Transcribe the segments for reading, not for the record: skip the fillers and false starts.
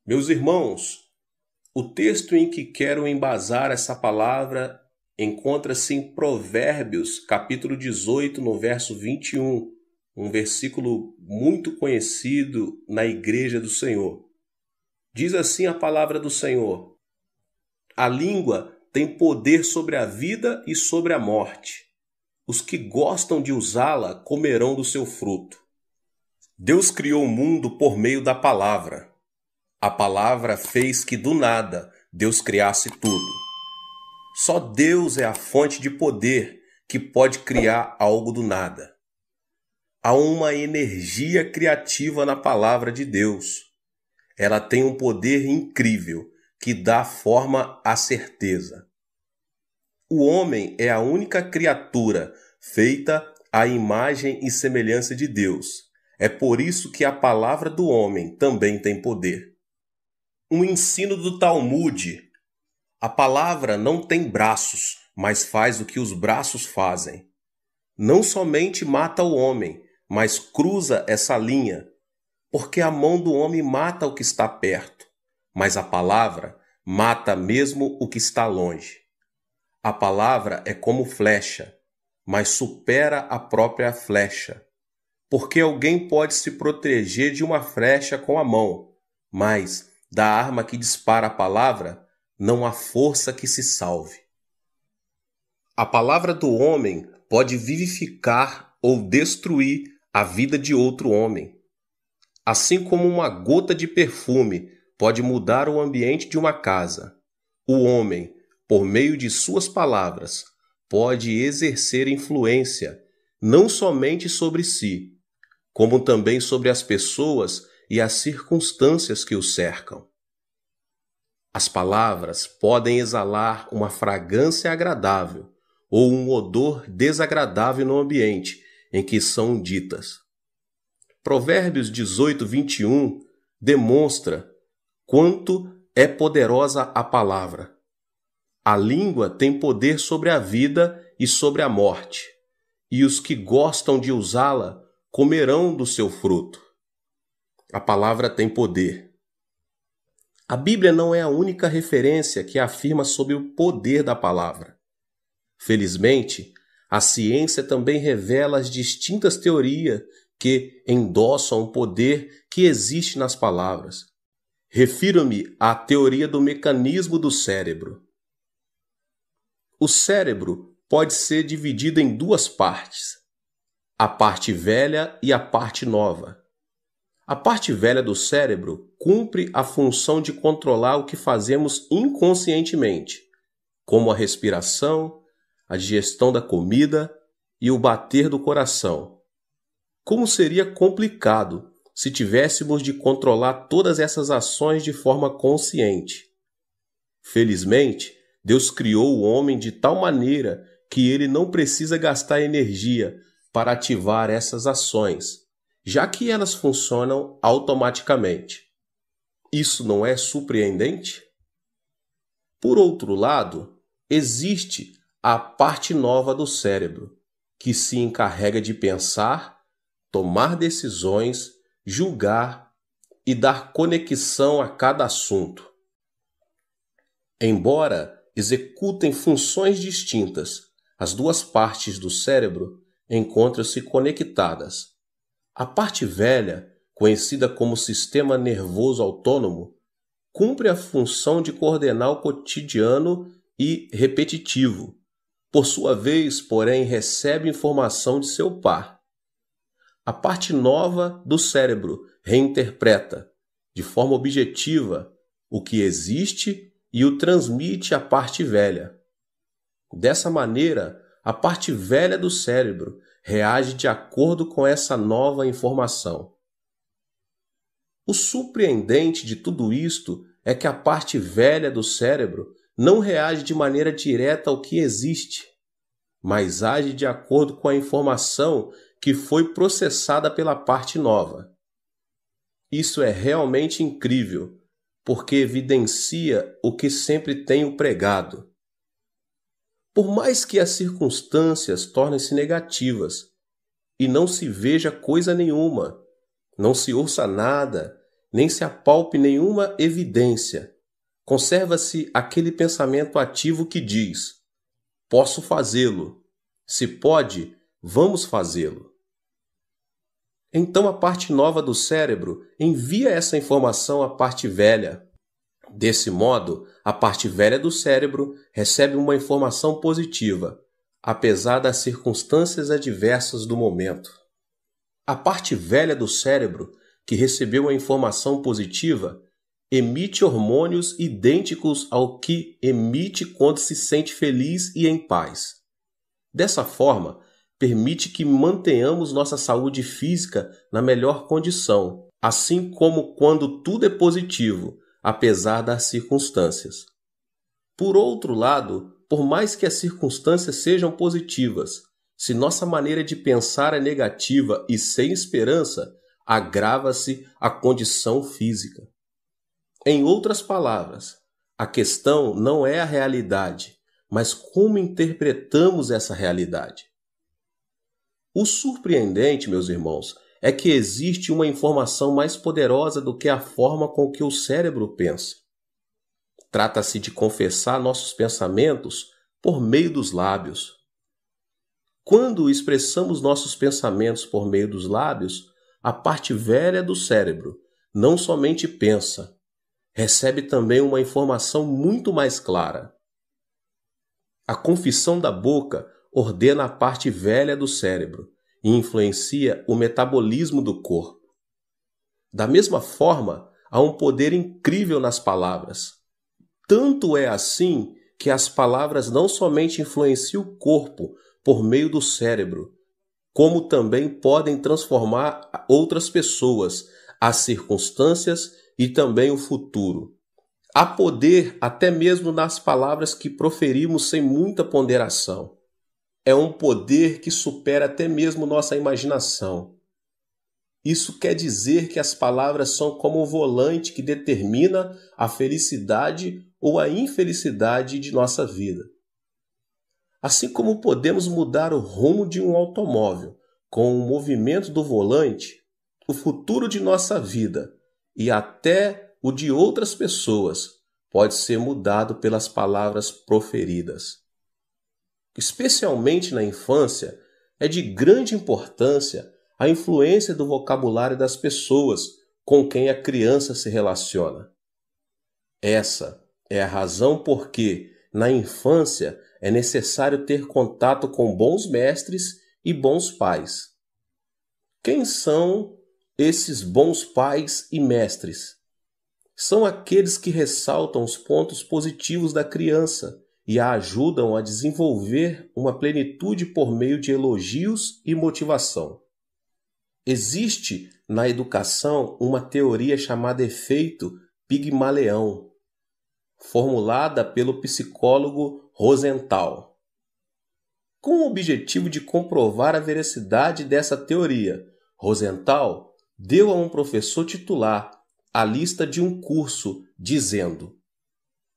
Meus irmãos, o texto em que quero embasar essa palavra encontra-se em Provérbios, capítulo 18, no verso 21, um versículo muito conhecido na Igreja do Senhor. Diz assim a palavra do Senhor: a língua tem poder sobre a vida e sobre a morte. Os que gostam de usá-la comerão do seu fruto. Deus criou o mundo por meio da palavra. A palavra fez que do nada Deus criasse tudo. Só Deus é a fonte de poder que pode criar algo do nada. Há uma energia criativa na palavra de Deus. Ela tem um poder incrível que dá forma à certeza. O homem é a única criatura feita à imagem e semelhança de Deus. É por isso que a palavra do homem também tem poder. Um ensino do Talmud: a palavra não tem braços, mas faz o que os braços fazem. Não somente mata o homem, mas cruza essa linha, porque a mão do homem mata o que está perto, mas a palavra mata mesmo o que está longe. A palavra é como flecha, mas supera a própria flecha, porque alguém pode se proteger de uma flecha com a mão, mas da arma que dispara a palavra não há força que se salve. A palavra do homem pode vivificar ou destruir a vida de outro homem. Assim como uma gota de perfume pode mudar o ambiente de uma casa, o homem, por meio de suas palavras, pode exercer influência não somente sobre si, como também sobre as pessoas e as circunstâncias que o cercam. As palavras podem exalar uma fragrância agradável ou um odor desagradável no ambiente em que são ditas. Provérbios 18, 21 demonstra quanto é poderosa a palavra. A língua tem poder sobre a vida e sobre a morte, e os que gostam de usá-la comerão do seu fruto. A palavra tem poder. A Bíblia não é a única referência que afirma sobre o poder da palavra. Felizmente, a ciência também revela as distintas teorias que endossam o poder que existe nas palavras. Refiro-me à teoria do mecanismo do cérebro. O cérebro pode ser dividido em duas partes: a parte velha e a parte nova. A parte velha do cérebro cumpre a função de controlar o que fazemos inconscientemente, como a respiração, a digestão da comida e o bater do coração. Como seria complicado se tivéssemos de controlar todas essas ações de forma consciente. Felizmente, Deus criou o homem de tal maneira que ele não precisa gastar energia para ativar essas ações, já que elas funcionam automaticamente. Isso não é surpreendente? Por outro lado, existe a parte nova do cérebro, que se encarrega de pensar, tomar decisões, julgar e dar conexão a cada assunto. Embora executem funções distintas, as duas partes do cérebro encontram-se conectadas. A parte velha, conhecida como sistema nervoso autônomo, cumpre a função de coordenar o cotidiano e repetitivo. Por sua vez, porém, recebe informação de seu par. A parte nova do cérebro reinterpreta, de forma objetiva, o que existe e o transmite à parte velha. Dessa maneira, a parte velha do cérebro reage de acordo com essa nova informação. O surpreendente de tudo isto é que a parte velha do cérebro não reage de maneira direta ao que existe, mas age de acordo com a informação que foi processada pela parte nova. Isso é realmente incrível, porque evidencia o que sempre tenho pregado. Por mais que as circunstâncias tornem-se negativas e não se veja coisa nenhuma, não se ouça nada, nem se apalpe nenhuma evidência. Conserva-se aquele pensamento ativo que diz: posso fazê-lo. Se pode, vamos fazê-lo. Então a parte nova do cérebro envia essa informação à parte velha. Desse modo, a parte velha do cérebro recebe uma informação positiva, apesar das circunstâncias adversas do momento. A parte velha do cérebro, que recebeu a informação positiva, emite hormônios idênticos ao que emite quando se sente feliz e em paz. Dessa forma, permite que mantenhamos nossa saúde física na melhor condição, assim como quando tudo é positivo, apesar das circunstâncias. Por outro lado, por mais que as circunstâncias sejam positivas, se nossa maneira de pensar é negativa e sem esperança, agrava-se a condição física. Em outras palavras, a questão não é a realidade, mas como interpretamos essa realidade. O surpreendente, meus irmãos, é que existe uma informação mais poderosa do que a forma com que o cérebro pensa. Trata-se de confessar nossos pensamentos por meio dos lábios. Quando expressamos nossos pensamentos por meio dos lábios, a parte velha do cérebro não somente pensa, recebe também uma informação muito mais clara. A confissão da boca ordena a parte velha do cérebro e influencia o metabolismo do corpo. Da mesma forma, há um poder incrível nas palavras. Tanto é assim que as palavras não somente influenciam o corpo por meio do cérebro, como também podem transformar outras pessoas, as circunstâncias e também o futuro. Há poder até mesmo nas palavras que proferimos sem muita ponderação. É um poder que supera até mesmo nossa imaginação. Isso quer dizer que as palavras são como um volante que determina a felicidade ou a infelicidade de nossa vida. Assim como podemos mudar o rumo de um automóvel com o movimento do volante, o futuro de nossa vida e até o de outras pessoas pode ser mudado pelas palavras proferidas. Especialmente na infância, é de grande importância a influência do vocabulário das pessoas com quem a criança se relaciona. Essa é a razão por que, na infância, é necessário ter contato com bons mestres e bons pais. Quem são esses bons pais e mestres? São aqueles que ressaltam os pontos positivos da criança e a ajudam a desenvolver uma plenitude por meio de elogios e motivação. Existe na educação uma teoria chamada efeito Pigmalion, formulada pelo psicólogo Rosenthal. Com o objetivo de comprovar a veracidade dessa teoria, Rosenthal deu a um professor titular a lista de um curso, dizendo: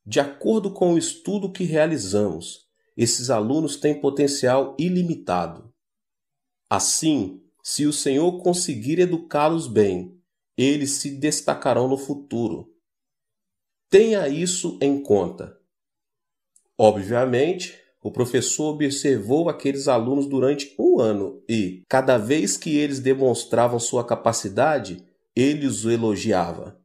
de acordo com o estudo que realizamos, esses alunos têm potencial ilimitado. Assim, se o Senhor conseguir educá-los bem, eles se destacarão no futuro. Tenha isso em conta. Obviamente, o professor observou aqueles alunos durante um ano e, cada vez que eles demonstravam sua capacidade, ele os elogiava.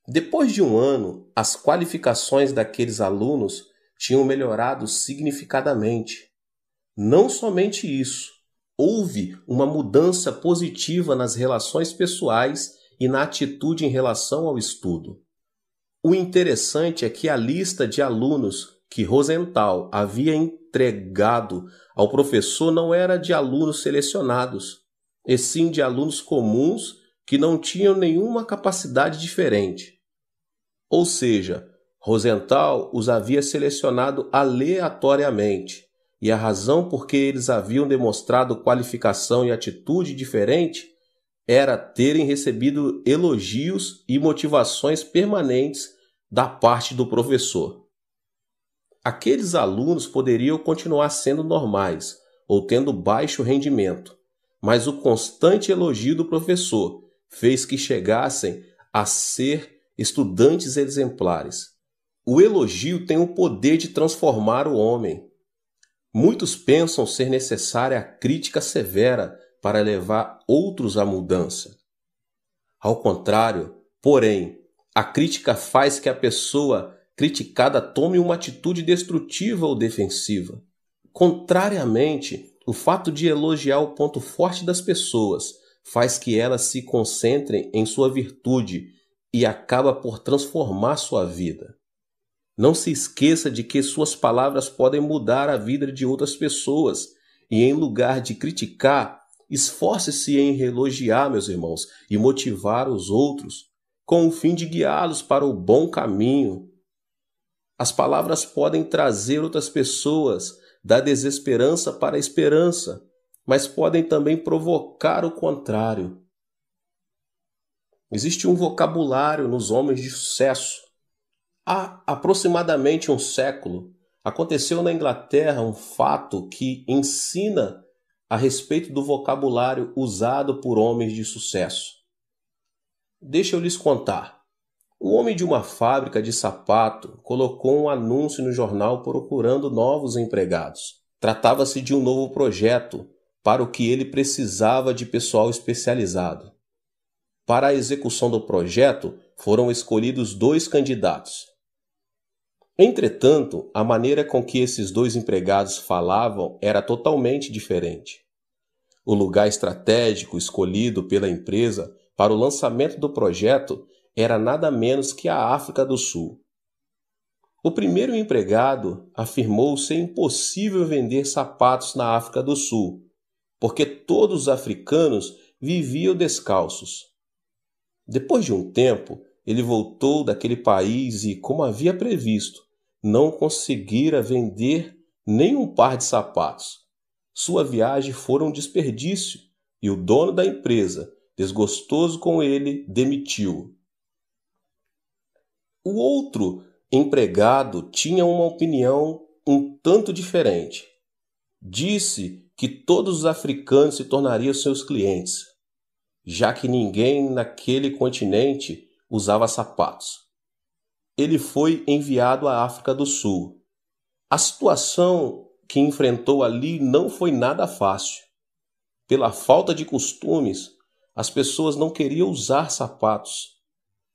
Depois de um ano, as qualificações daqueles alunos tinham melhorado significativamente. Não somente isso, houve uma mudança positiva nas relações pessoais e na atitude em relação ao estudo. O interessante é que a lista de alunos que Rosenthal havia entregado ao professor não era de alunos selecionados, e sim de alunos comuns que não tinham nenhuma capacidade diferente. Ou seja, Rosenthal os havia selecionado aleatoriamente, e a razão por que eles haviam demonstrado qualificação e atitude diferente era terem recebido elogios e motivações permanentes da parte do professor. Aqueles alunos poderiam continuar sendo normais ou tendo baixo rendimento, mas o constante elogio do professor fez que chegassem a ser estudantes exemplares. O elogio tem o poder de transformar o homem. Muitos pensam ser necessária a crítica severa para levar outros à mudança. Ao contrário, porém, a crítica faz que a pessoa criticada tome uma atitude destrutiva ou defensiva. Contrariamente, o fato de elogiar o ponto forte das pessoas faz que elas se concentrem em sua virtude e acaba por transformar sua vida. Não se esqueça de que suas palavras podem mudar a vida de outras pessoas e, em lugar de criticar, esforce-se em elogiar, meus irmãos, e motivar os outros, com o fim de guiá-los para o bom caminho. As palavras podem trazer outras pessoas da desesperança para a esperança, mas podem também provocar o contrário. Existe um vocabulário nos homens de sucesso. Há aproximadamente um século, aconteceu na Inglaterra um fato que ensina a respeito do vocabulário usado por homens de sucesso. Deixa eu lhes contar. O homem de uma fábrica de sapato colocou um anúncio no jornal procurando novos empregados. Tratava-se de um novo projeto, para o que ele precisava de pessoal especializado. Para a execução do projeto, foram escolhidos 2 candidatos. Entretanto, a maneira com que esses 2 empregados falavam era totalmente diferente. O lugar estratégico escolhido pela empresa para o lançamento do projeto era nada menos que a África do Sul. O primeiro empregado afirmou ser impossível vender sapatos na África do Sul, porque todos os africanos viviam descalços. Depois de um tempo, ele voltou daquele país e, como havia previsto, não conseguira vender nem um par de sapatos. Sua viagem foi um desperdício e o dono da empresa, desgostoso com ele, demitiu-o. O outro empregado tinha uma opinião um tanto diferente. Disse que todos os africanos se tornariam seus clientes, já que ninguém naquele continente usava sapatos. Ele foi enviado à África do Sul. A situação que enfrentou ali não foi nada fácil. Pela falta de costumes, as pessoas não queriam usar sapatos.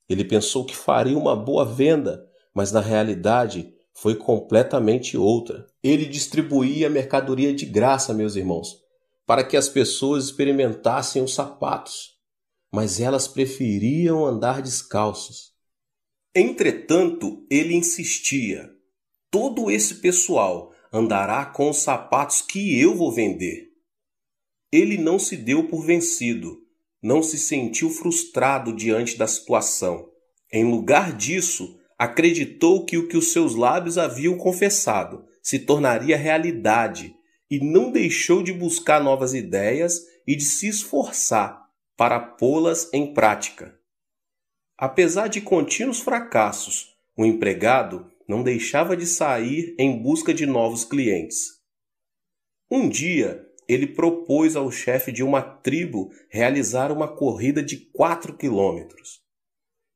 Ele pensou que faria uma boa venda, mas na realidade foi completamente outra. Ele distribuía mercadoria de graça, meus irmãos, para que as pessoas experimentassem os sapatos, mas elas preferiam andar descalços. Entretanto, ele insistia: todo esse pessoal andará com os sapatos que eu vou vender. Ele não se deu por vencido, não se sentiu frustrado diante da situação. Em lugar disso, acreditou que o que os seus lábios haviam confessado se tornaria realidade e não deixou de buscar novas ideias e de se esforçar para pô-las em prática. Apesar de contínuos fracassos, o empregado não deixava de sair em busca de novos clientes. Um dia, ele propôs ao chefe de uma tribo realizar uma corrida de 4 quilômetros.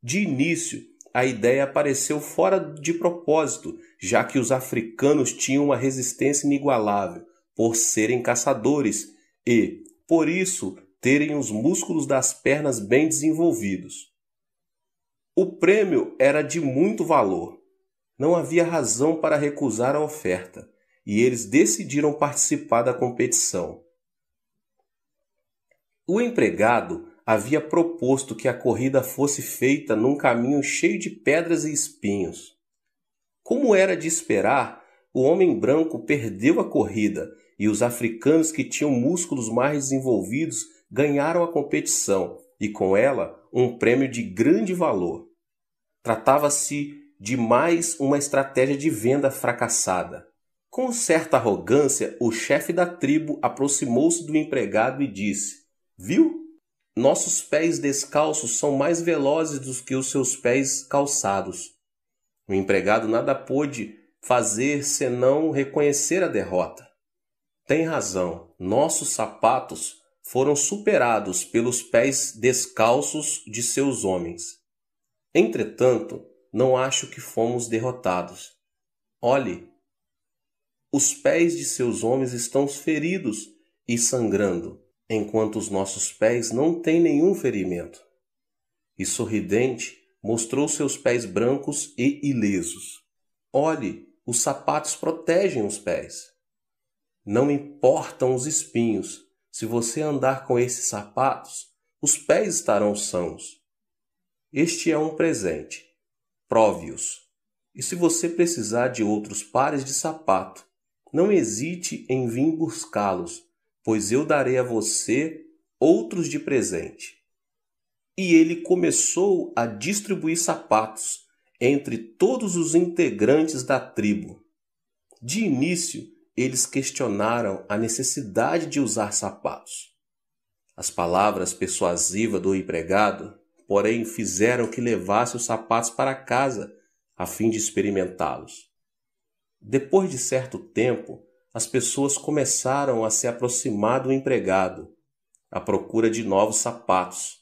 De início, a ideia pareceu fora de propósito, já que os africanos tinham uma resistência inigualável por serem caçadores e, por isso, terem os músculos das pernas bem desenvolvidos. O prêmio era de muito valor. Não havia razão para recusar a oferta, e eles decidiram participar da competição. O empregado havia proposto que a corrida fosse feita num caminho cheio de pedras e espinhos. Como era de esperar, o homem branco perdeu a corrida e os africanos que tinham músculos mais desenvolvidos ganharam a competição e, com ela, um prêmio de grande valor. Tratava-se de mais uma estratégia de venda fracassada. Com certa arrogância, o chefe da tribo aproximou-se do empregado e disse: "Viu? Nossos pés descalços são mais velozes do que os seus pés calçados." O empregado nada pôde fazer senão reconhecer a derrota. Tem razão, nossos sapatos foram superados pelos pés descalços de seus homens. Entretanto, não acho que fomos derrotados. Olhe, os pés de seus homens estão feridos e sangrando, enquanto os nossos pés não têm nenhum ferimento. E sorridente, mostrou seus pés brancos e ilesos. Olhe, os sapatos protegem os pés. Não importam os espinhos, se você andar com esses sapatos, os pés estarão sãos. Este é um presente. Prove-os. E se você precisar de outros pares de sapato, não hesite em vir buscá-los, pois eu darei a você outros de presente. E ele começou a distribuir sapatos entre todos os integrantes da tribo. De início, eles questionaram a necessidade de usar sapatos. As palavras persuasivas do empregado, porém, fizeram que levasse os sapatos para casa, a fim de experimentá-los. Depois de certo tempo, as pessoas começaram a se aproximar do empregado, à procura de novos sapatos.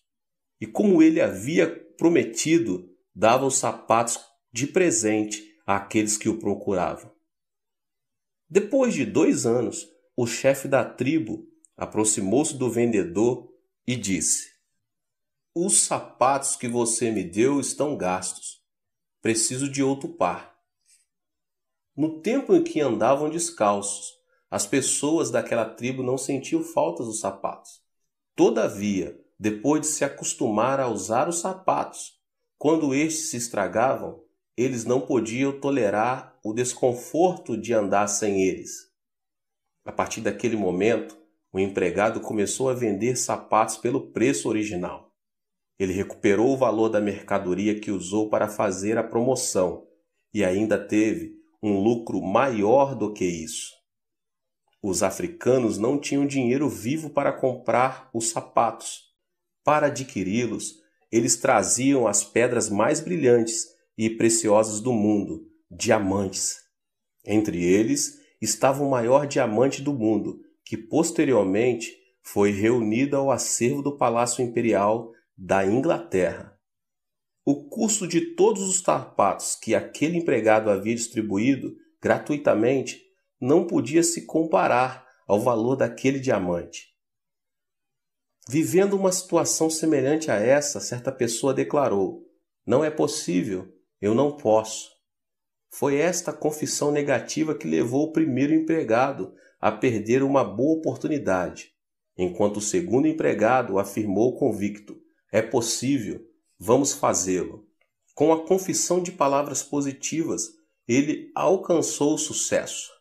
E como ele havia prometido, dava os sapatos de presente àqueles que o procuravam. Depois de 2 anos, o chefe da tribo aproximou-se do vendedor e disse: "Os sapatos que você me deu estão gastos. Preciso de outro par." No tempo em que andavam descalços, as pessoas daquela tribo não sentiam falta dos sapatos. Todavia, depois de se acostumar a usar os sapatos, quando estes se estragavam, eles não podiam tolerar o desconforto de andar sem eles. A partir daquele momento, o empregado começou a vender sapatos pelo preço original. Ele recuperou o valor da mercadoria que usou para fazer a promoção e ainda teve um lucro maior do que isso. Os africanos não tinham dinheiro vivo para comprar os sapatos. Para adquiri-los, eles traziam as pedras mais brilhantes e preciosas do mundo, diamantes. Entre eles estava o maior diamante do mundo, que posteriormente foi reunido ao acervo do Palácio Imperial da Inglaterra. O custo de todos os sapatos que aquele empregado havia distribuído gratuitamente não podia se comparar ao valor daquele diamante. Vivendo uma situação semelhante a essa, certa pessoa declarou: "Não é possível, eu não posso." Foi esta confissão negativa que levou o primeiro empregado a perder uma boa oportunidade, enquanto o segundo empregado afirmou convicto: "É possível, vamos fazê-lo." Com a confissão de palavras positivas, ele alcançou o sucesso.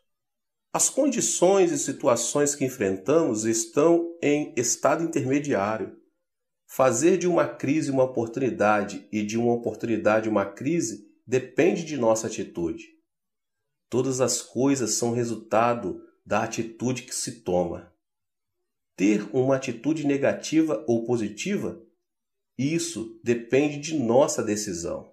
As condições e situações que enfrentamos estão em estado intermediário. Fazer de uma crise uma oportunidade e de uma oportunidade uma crise depende de nossa atitude. Todas as coisas são resultado da atitude que se toma. Ter uma atitude negativa ou positiva, isso depende de nossa decisão.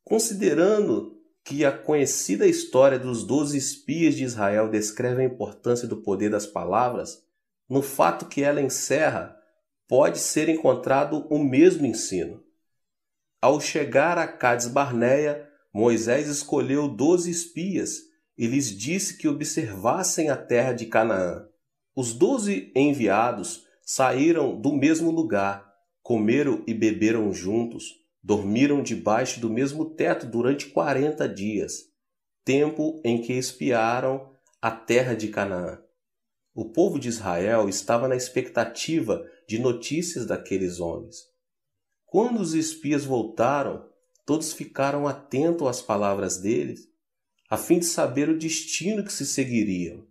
Considerando que a conhecida história dos 12 espias de Israel descreve a importância do poder das palavras, no fato que ela encerra, pode ser encontrado o mesmo ensino. Ao chegar a Cádiz Barneia, Moisés escolheu 12 espias e lhes disse que observassem a terra de Canaã. Os 12 enviados saíram do mesmo lugar, comeram e beberam juntos, dormiram debaixo do mesmo teto durante 40 dias, tempo em que espiaram a terra de Canaã. O povo de Israel estava na expectativa de notícias daqueles homens. Quando os espias voltaram, todos ficaram atentos às palavras deles, a fim de saber o destino que se seguiriam.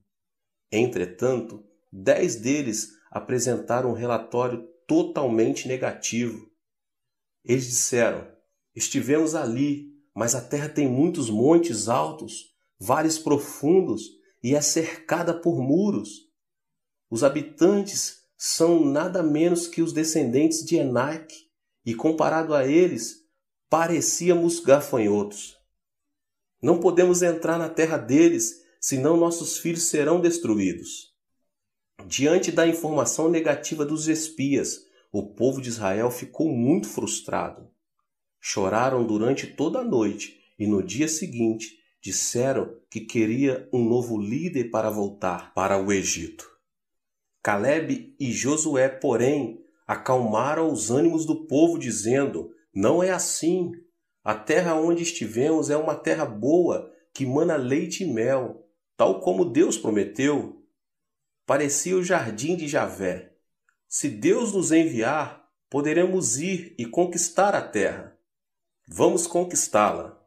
Entretanto, 10 deles apresentaram um relatório totalmente negativo. Eles disseram: "Estivemos ali, mas a terra tem muitos montes altos, vales profundos e é cercada por muros. Os habitantes são nada menos que os descendentes de Enaque, e comparado a eles, parecíamos gafanhotos. Não podemos entrar na terra deles, senão nossos filhos serão destruídos." Diante da informação negativa dos espias, o povo de Israel ficou muito frustrado. Choraram durante toda a noite e no dia seguinte disseram que queria um novo líder para voltar para o Egito. Calebe e Josué, porém, acalmaram os ânimos do povo, dizendo: não é assim. A terra onde estivemos é uma terra boa, que mana leite e mel, tal como Deus prometeu. Parecia o jardim de Javé. Se Deus nos enviar, poderemos ir e conquistar a terra. Vamos conquistá-la.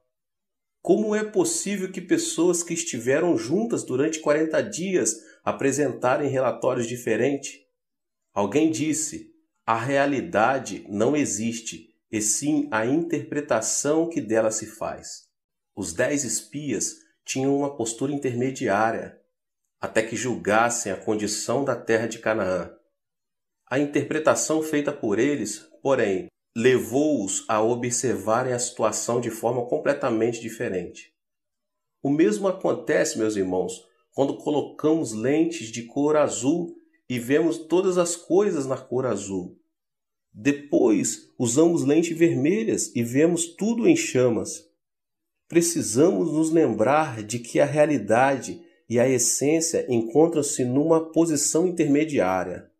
Como é possível que pessoas que estiveram juntas durante 40 dias apresentarem relatórios diferentes? Alguém disse: a realidade não existe, e sim a interpretação que dela se faz. Os 10 espias tinham uma postura intermediária, até que julgassem a condição da terra de Canaã. A interpretação feita por eles, porém, levou-os a observarem a situação de forma completamente diferente. O mesmo acontece, meus irmãos, quando colocamos lentes de cor azul e vemos todas as coisas na cor azul. Depois, usamos lentes vermelhas e vemos tudo em chamas. Precisamos nos lembrar de que a realidade e a essência encontram-se numa posição intermediária.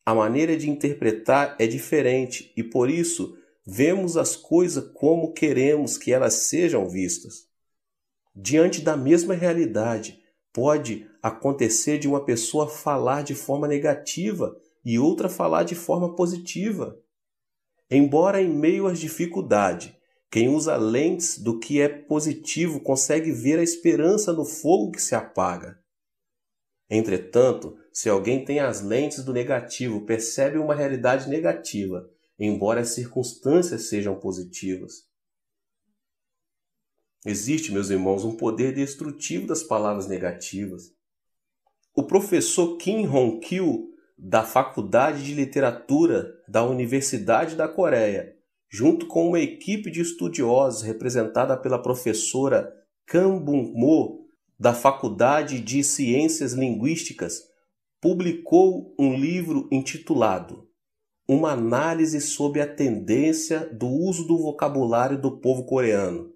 A maneira de interpretar é diferente e, por isso, vemos as coisas como queremos que elas sejam vistas. Diante da mesma realidade, pode acontecer de uma pessoa falar de forma negativa e outra falar de forma positiva. Embora em meio às dificuldades, quem usa lentes do que é positivo consegue ver a esperança no fogo que se apaga. Entretanto, se alguém tem as lentes do negativo, percebe uma realidade negativa, embora as circunstâncias sejam positivas. Existe, meus irmãos, um poder destrutivo das palavras negativas. O professor Kim Hong-kil, da Faculdade de Literatura da Universidade da Coreia, junto com uma equipe de estudiosos representada pela professora Kang Bum-mo, da Faculdade de Ciências Linguísticas, publicou um livro intitulado Uma Análise sobre a Tendência do Uso do Vocabulário do Povo Coreano.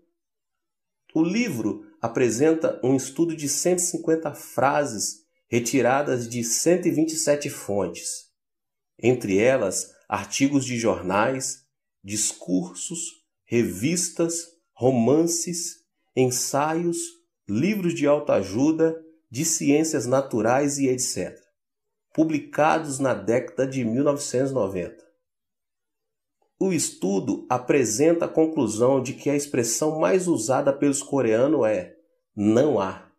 O livro apresenta um estudo de 150 frases retiradas de 127 fontes, entre elas artigos de jornais, discursos, revistas, romances, ensaios, livros de autoajuda, de ciências naturais e etc., publicados na década de 1990. O estudo apresenta a conclusão de que a expressão mais usada pelos coreanos é "não há".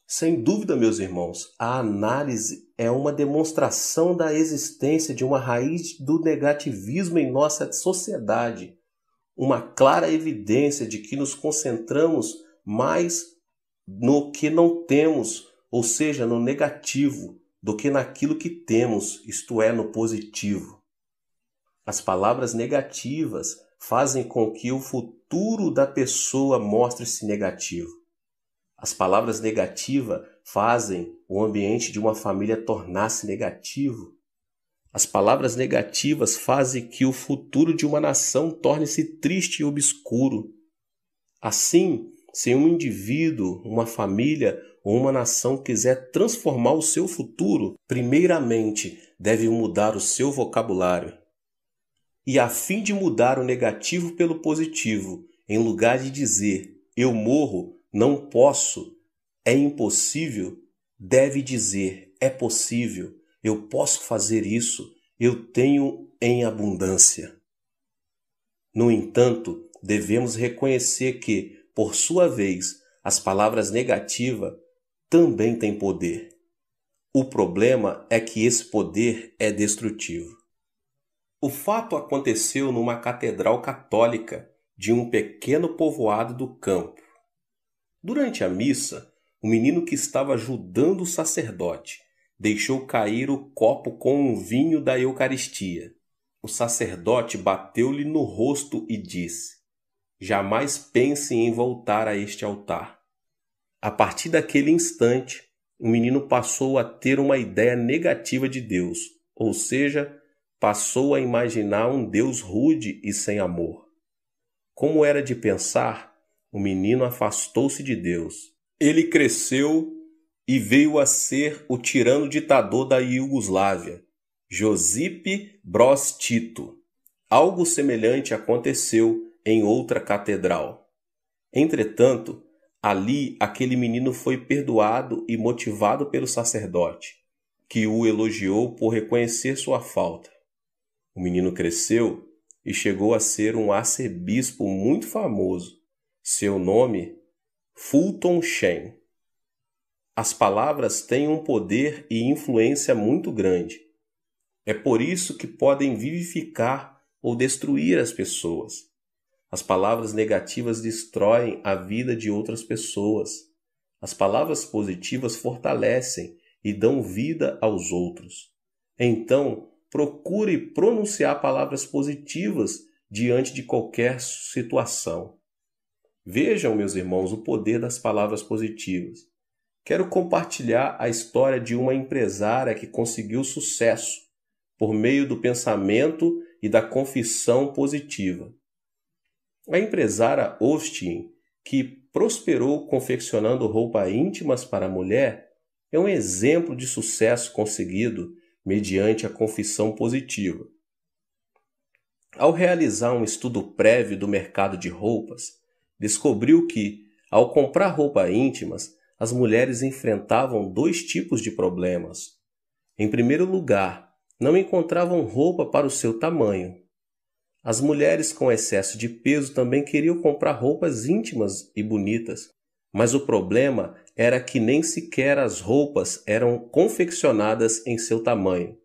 Sem dúvida, meus irmãos, a análise é uma demonstração da existência de uma raiz do negativismo em nossa sociedade, uma clara evidência de que nos concentramos mais no que não temos, ou seja, no negativo, do que naquilo que temos, isto é, no positivo. As palavras negativas fazem com que o futuro da pessoa mostre-se negativo. As palavras negativas fazem o ambiente de uma família tornar-se negativo. As palavras negativas fazem que o futuro de uma nação torne-se triste e obscuro. Assim, se um indivíduo, uma família ou uma nação quiser transformar o seu futuro, primeiramente deve mudar o seu vocabulário. E a fim de mudar o negativo pelo positivo, em lugar de dizer "eu morro, não posso, é impossível", deve dizer "é possível, eu posso fazer isso, eu tenho em abundância". No entanto, devemos reconhecer que, por sua vez, as palavras negativas também têm poder. O problema é que esse poder é destrutivo. O fato aconteceu numa catedral católica de um pequeno povoado do campo. Durante a missa, o menino que estava ajudando o sacerdote deixou cair o copo com o vinho da Eucaristia. O sacerdote bateu-lhe no rosto e disse: "Jamais pense em voltar a este altar". A partir daquele instante, o menino passou a ter uma ideia negativa de Deus, ou seja, passou a imaginar um Deus rude e sem amor. Como era de pensar, o menino afastou-se de Deus. Ele cresceu e veio a ser o tirano ditador da Iugoslávia, Josip Broz Tito. Algo semelhante aconteceu em outra catedral. Entretanto, ali aquele menino foi perdoado e motivado pelo sacerdote, que o elogiou por reconhecer sua falta. O menino cresceu e chegou a ser um arcebispo muito famoso. Seu nome, Fulton Sheen. As palavras têm um poder e influência muito grande. É por isso que podem vivificar ou destruir as pessoas. As palavras negativas destroem a vida de outras pessoas. As palavras positivas fortalecem e dão vida aos outros. Então, procure pronunciar palavras positivas diante de qualquer situação. Vejam, meus irmãos, o poder das palavras positivas. Quero compartilhar a história de uma empresária que conseguiu sucesso por meio do pensamento e da confissão positiva. A empresária Austin, que prosperou confeccionando roupas íntimas para a mulher, é um exemplo de sucesso conseguido mediante a confissão positiva. Ao realizar um estudo prévio do mercado de roupas, descobriu que, ao comprar roupas íntimas, as mulheres enfrentavam 2 tipos de problemas. Em primeiro lugar, não encontravam roupa para o seu tamanho. As mulheres com excesso de peso também queriam comprar roupas íntimas e bonitas, mas o problema era que nem sequer as roupas eram confeccionadas em seu tamanho.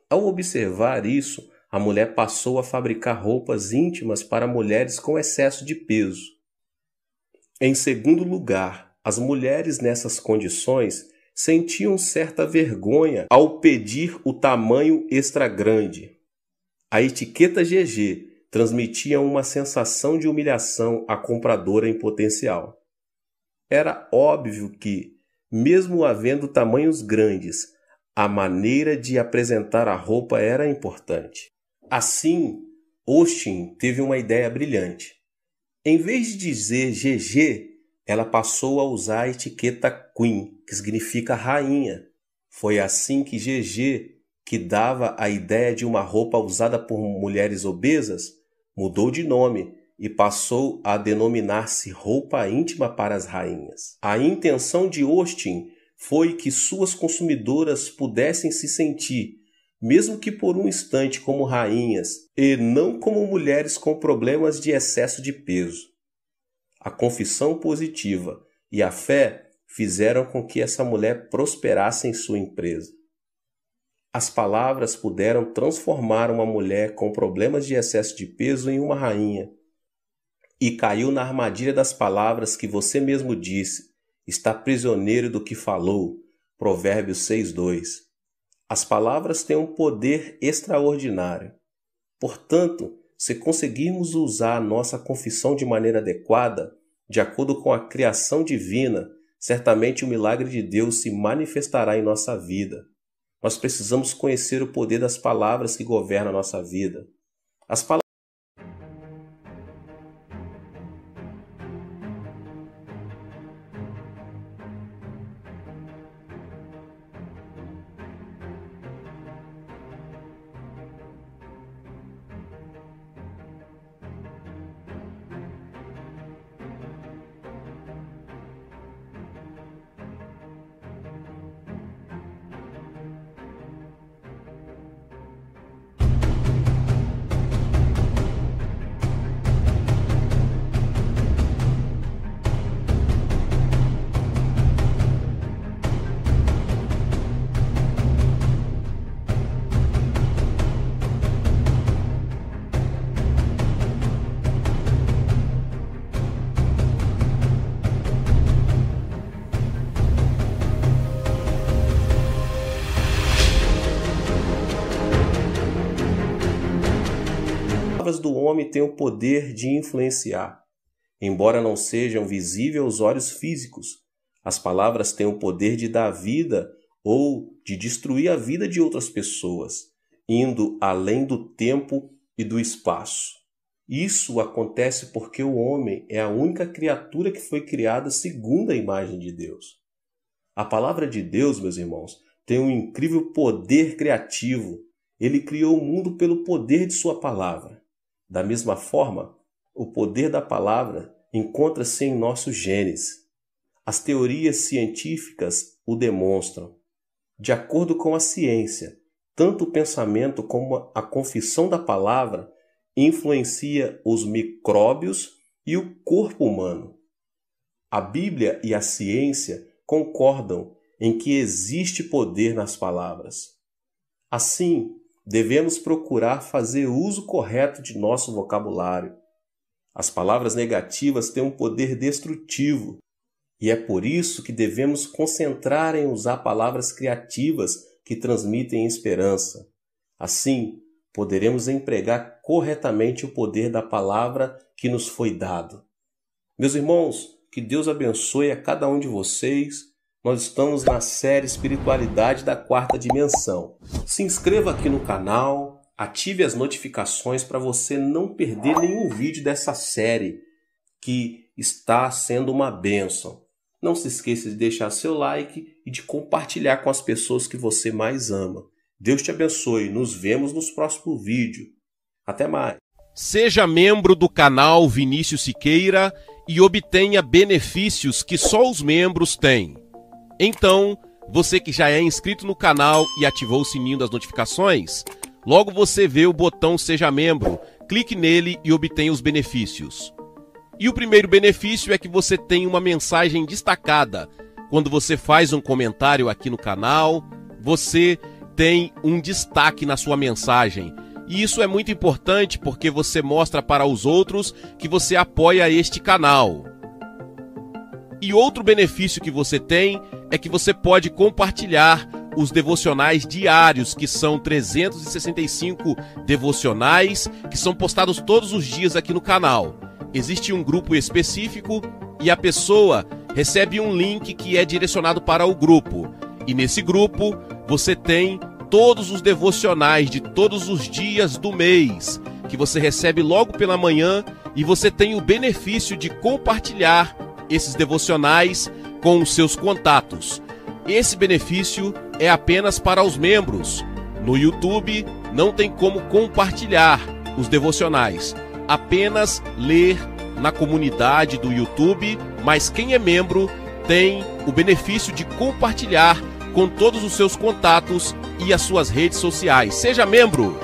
Ao observar isso, a mulher passou a fabricar roupas íntimas para mulheres com excesso de peso. Em segundo lugar, as mulheres nessas condições sentiam certa vergonha ao pedir o tamanho extra grande. A etiqueta GG transmitia uma sensação de humilhação à compradora em potencial. Era óbvio que, mesmo havendo tamanhos grandes, a maneira de apresentar a roupa era importante. Assim, Austin teve uma ideia brilhante. Em vez de dizer GG, ela passou a usar a etiqueta Queen, que significa rainha. Foi assim que GG, que dava a ideia de uma roupa usada por mulheres obesas, mudou de nome e passou a denominar-se roupa íntima para as rainhas. A intenção de Austin foi que suas consumidoras pudessem se sentir, mesmo que por um instante, como rainhas e não como mulheres com problemas de excesso de peso. A confissão positiva e a fé fizeram com que essa mulher prosperasse em sua empresa. As palavras puderam transformar uma mulher com problemas de excesso de peso em uma rainha. E caiu na armadilha das palavras que você mesmo disse, está prisioneiro do que falou. Provérbios 6:2. As palavras têm um poder extraordinário. Portanto, se conseguirmos usar a nossa confissão de maneira adequada, de acordo com a criação divina, certamente o milagre de Deus se manifestará em nossa vida. Nós precisamos conhecer o poder das palavras que governam a nossa vida. As palavras do homem têm o poder de influenciar. Embora não sejam visíveis aos olhos físicos, as palavras têm o poder de dar vida ou de destruir a vida de outras pessoas. indo além do tempo e do espaço. Isso acontece porque o homem é a única criatura que foi criada segundo a imagem de Deus. A palavra de Deus, meus irmãos, tem um incrível poder criativo. Ele criou o mundo pelo poder de sua palavra. Da mesma forma, o poder da palavra encontra-se em nosso Gênesis. As teorias científicas o demonstram. De acordo com a ciência, tanto o pensamento como a confissão da palavra influencia os micróbios e o corpo humano. A Bíblia e a ciência concordam em que existe poder nas palavras. Assim, devemos procurar fazer uso correto de nosso vocabulário. As palavras negativas têm um poder destrutivo, e é por isso que devemos concentrar em usar palavras criativas que transmitem esperança. Assim, poderemos empregar corretamente o poder da palavra que nos foi dado. Meus irmãos, que Deus abençoe a cada um de vocês. Nós estamos na série Espiritualidade da Quarta Dimensão. Se inscreva aqui no canal, ative as notificações para você não perder nenhum vídeo dessa série que está sendo uma bênção. Não se esqueça de deixar seu like e de compartilhar com as pessoas que você mais ama. Deus te abençoe. Nos vemos nos próximos vídeos. Até mais. Seja membro do canal Vinícius Siqueira e obtenha benefícios que só os membros têm. Então, você que já é inscrito no canal e ativou o sininho das notificações, logo você vê o botão Seja Membro, clique nele e obtenha os benefícios. E o primeiro benefício é que você tem uma mensagem destacada. Quando você faz um comentário aqui no canal, você tem um destaque na sua mensagem. E isso é muito importante porque você mostra para os outros que você apoia este canal. E outro benefício que você tem é que você pode compartilhar os devocionais diários, que são 365 devocionais, que são postados todos os dias aqui no canal. Existe um grupo específico e a pessoa recebe um link que é direcionado para o grupo. E nesse grupo você tem todos os devocionais de todos os dias do mês, que você recebe logo pela manhã, e você tem o benefício de compartilhar esses devocionais com os seus contatos. Esse benefício é apenas para os membros. No YouTube não tem como compartilhar os devocionais, apenas ler na comunidade do YouTube, mas quem é membro tem o benefício de compartilhar com todos os seus contatos e as suas redes sociais. Seja membro!